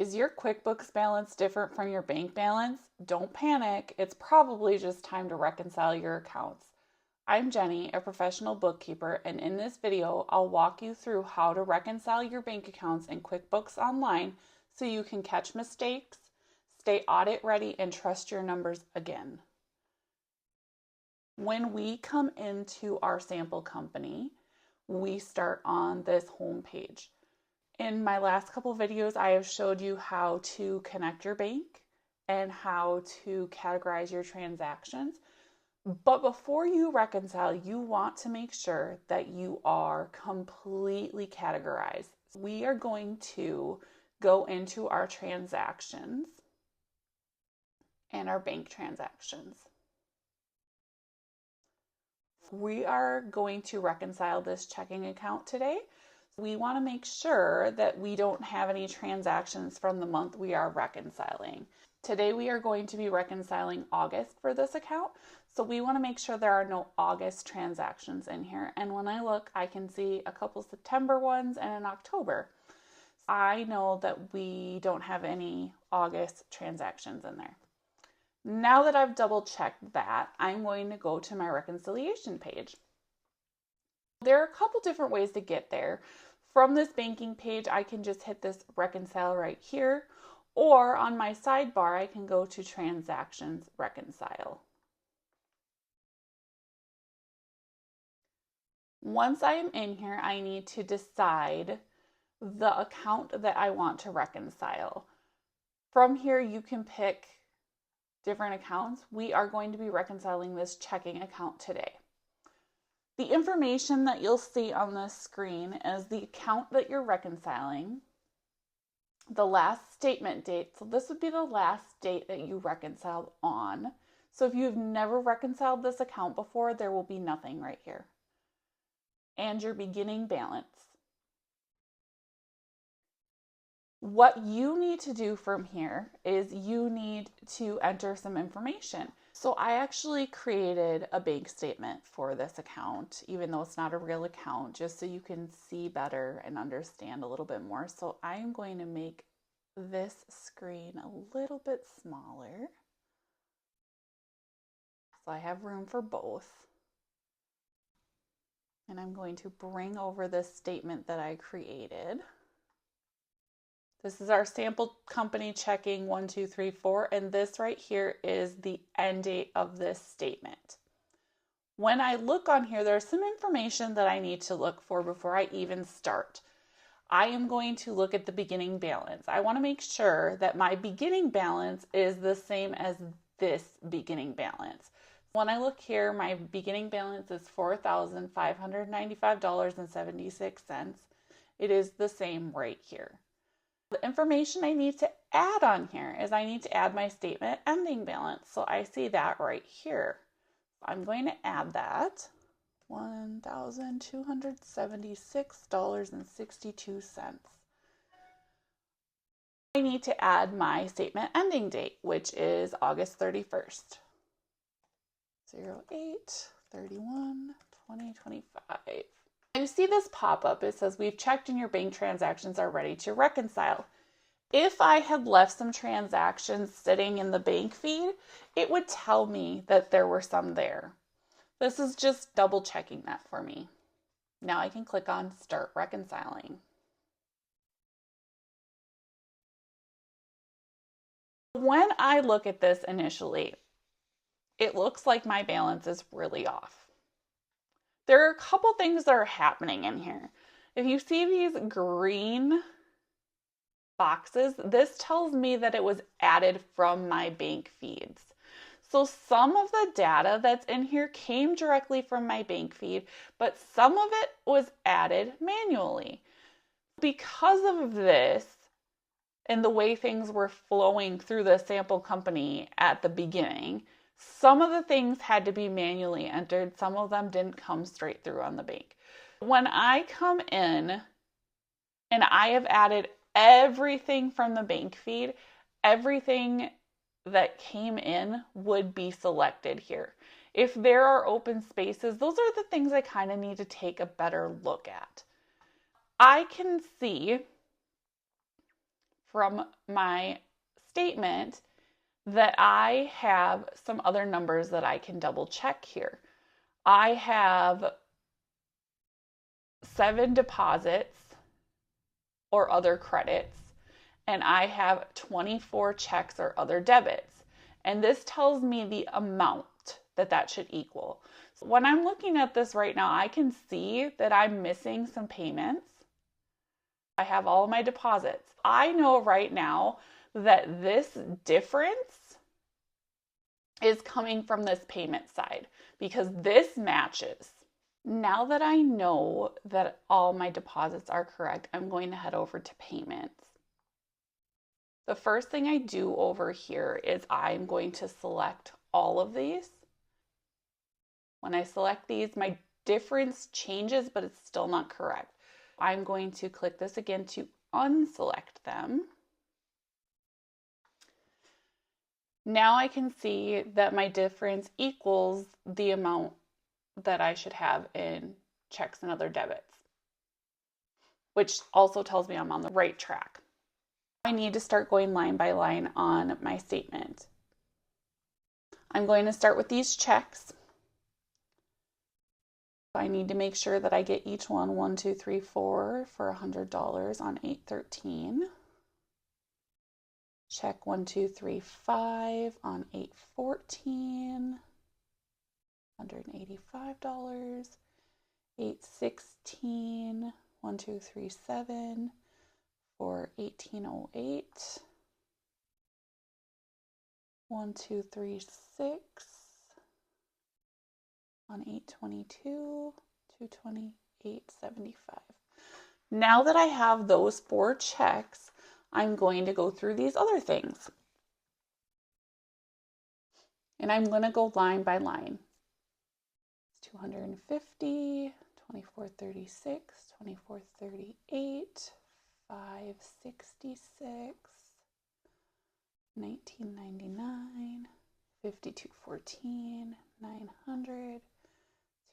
Is your QuickBooks balance different from your bank balance? Don't panic. It's probably just time to reconcile your accounts. I'm Jenny, a professional bookkeeper, and in this video, I'll walk you through how to reconcile your bank accounts in QuickBooks Online so you can catch mistakes, stay audit ready, and trust your numbers again. When we come into our sample company, we start on this home page. In my last couple of videos, I have showed you how to connect your bank and how to categorize your transactions. But before you reconcile, you want to make sure that you are completely categorized. We are going to go into our transactions and our bank transactions. We are going to reconcile this checking account today. We want to make sure that we don't have any transactions from the month we are reconciling. Today we are going to be reconciling August for this account, so we want to make sure there are no August transactions in here. And when I look, I can see a couple September ones and an October. I know that we don't have any August transactions in there. Now that I've double checked that, I'm going to go to my reconciliation page. There are a couple different ways to get there. From this banking page, I can just hit this reconcile right here, or on my sidebar, I can go to transactions reconcile. Once I am in here, I need to decide the account that I want to reconcile. From here, you can pick different accounts. We are going to be reconciling this checking account today. The information that you'll see on this screen is the account that you're reconciling, the last statement date. So this would be the last date that you reconciled on. So if you've never reconciled this account before, there will be nothing right here. And your beginning balance. What you need to do from here is you need to enter some information. So I actually created a bank statement for this account, even though it's not a real account, just so you can see better and understand a little bit more. So I am going to make this screen a little bit smaller, so I have room for both. And I'm going to bring over this statement that I created. This is our sample company checking 1, 2, 3, 4, and this right here is the end date of this statement. When I look on here, there's some information that I need to look for before I even start. I am going to look at the beginning balance. I want to make sure that my beginning balance is the same as this beginning balance. When I look here, my beginning balance is $4,595.76. It is the same right here. The information I need to add on here is I need to add my statement ending balance. So I see that right here. I'm going to add that, $1,276.62. I need to add my statement ending date, which is August 31st. 08/31/2025. You see this pop up, it says we've checked and your bank transactions are ready to reconcile. If I had left some transactions sitting in the bank feed, it would tell me that there were some there. This is just double checking that for me. Now I can click on Start Reconciling. When I look at this initially, it looks like my balance is really off. There are a couple things that are happening in here. If you see these green boxes, this tells me that it was added from my bank feeds. So some of the data that's in here came directly from my bank feed, but some of it was added manually. Because of this and the way things were flowing through the sample company at the beginning, some of the things had to be manually entered. Some of them didn't come straight through on the bank. When I come in and I have added everything from the bank feed, everything that came in would be selected here. If there are open spaces, those are the things I kind of need to take a better look at. I can see from my statement that I have some other numbers that I can double check here. I have 7 deposits or other credits, and I have 24 checks or other debits. And this tells me the amount that should equal. So when I'm looking at this right now, I can see that I'm missing some payments. I have all of my deposits. I know right now that this difference is coming from this payment side because this matches. Now that I know that all my deposits are correct, I'm going to head over to payments. The first thing I do over here is I'm going to select all of these. When I select these, my difference changes, but it's still not correct. I'm going to click this again to unselect them. Now I can see that my difference equals the amount that I should have in checks and other debits, which also tells me I'm on the right track. I need to start going line by line on my statement. I'm going to start with these checks. I need to make sure that I get each one 1, 2, 3, 4 for $100 on 8/13. Check 1, 2, 3, 5 on 8/14. $185. 8/16. 1, 2, 3, 7 for $18.08. 1, 2, 3, 6 on 8/22. $228.75. Now that I have those 4 checks, I'm going to go through these other things. And I'm going to go line by line. 250, 24.36, 24.38, 5.66, 19.99, 52.14, 900,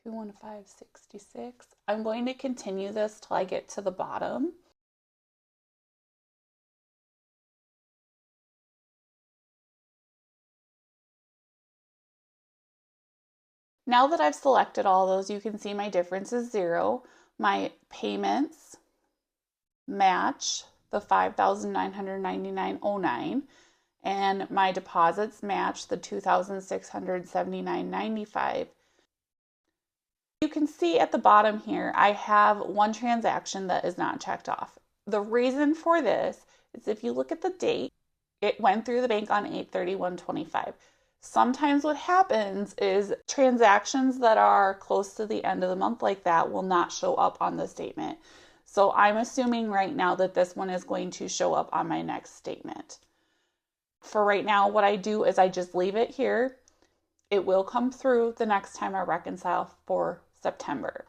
215.66. I'm going to continue this till I get to the bottom. Now that I've selected all those, you can see my difference is 0. My payments match the $5,999.09, and my deposits match the $2,679.95. You can see at the bottom here, I have one transaction that is not checked off. The reason for this is if you look at the date, it went through the bank on 8/31/25. Sometimes what happens is transactions that are close to the end of the month like that will not show up on the statement. So I'm assuming right now that this one is going to show up on my next statement. For right now, what I do is I just leave it here. It will come through the next time I reconcile for September.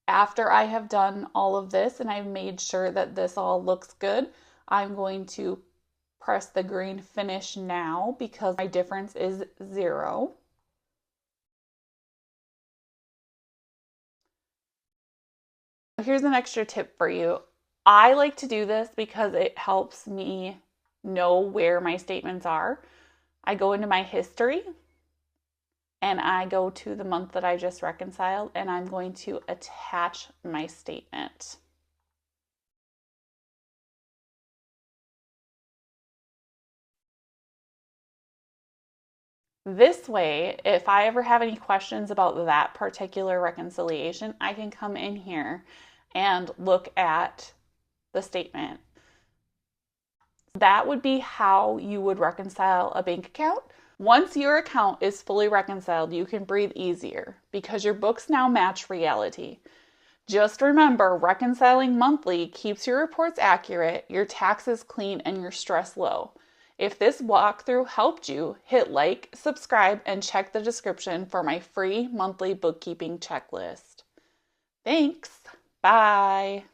After I have done all of this and I've made sure that this all looks good, I'm going to press the green finish now because my difference is 0. Here's an extra tip for you. I like to do this because it helps me know where my statements are. I go into my history and I go to the month that I just reconciled and I'm going to attach my statement. This way, if I ever have any questions about that particular reconciliation, I can come in here and look at the statement. That would be how you would reconcile a bank account. Once your account is fully reconciled, you can breathe easier because your books now match reality. Just remember, reconciling monthly keeps your reports accurate, your taxes clean, and your stress low. If this walkthrough helped you, hit like, subscribe, and check the description for my free monthly bookkeeping checklist. Thanks. Bye.